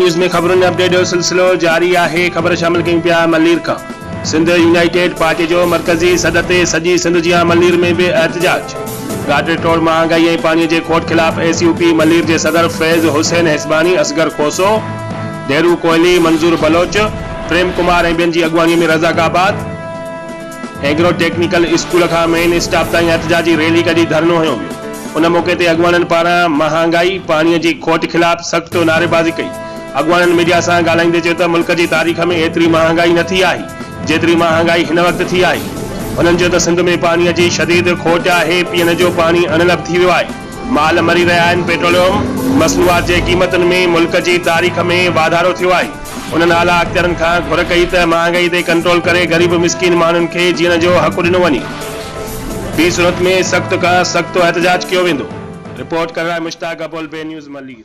News में खबरुनि update जो सिलसिलो जारी है। खबर शामिल कयूं पिया मलीर का। सिंध यूनाइटेड पार्टी जो मरकज़ी सदर ते सॼी सिंध जी मलीर में भी एहतजाज। घाटे तोड़ महांगाई ऐं पानी के खोट खिलाफ एसयूपी मलीर के सदर फैज़ हुसैन हिस्बानी, असगर खोसो, डेरू कोहली, मंजूर बलोच, प्रेम कुमार ऐं ॿियनि जी अॻुवानी में रज़ाकाबाद एग्रो टेक्निकल स्कूल का मेन स्टाफ ताईं एहतजाजी रैली कढी धरनो हयो वियो। उन मौके ते अॻुवाननि पारां महांगाई पानी की खोट खिलाफ सख्त नारेबाज़ी कई। अॻुवाननि मीडिया से ॻाल्हाईंदे चयो त मुल्क की तारीख़ में एतरी महांगाई न थी आहे जेतरी महांगाई हिन वक्त थी आहे। उन्होंने चयो त सिंध में पानी की शदीद खोट है। पीअण जो पानी अनलब थी वियो आहे। माल मरी रहा आहिनि। पेट्रोलियम मसनूआत के क़ीमतन में मुल्क की तारीख़ में वाधारो थियो आहे। उन्होंने आला अख्तियारनि खां घुर कई त महांगाई ते कंट्रोल करे गरीब मिसकिन माण्हुनि खे जीअण जो हक़ ॾिनो वञे। ॿी सूरत में सख्त का सख्त एहतजाज कियो वेंदो। रिपोर्ट कर रहा है मुश्ताक अबुल, बे न्यूज़ मलीर।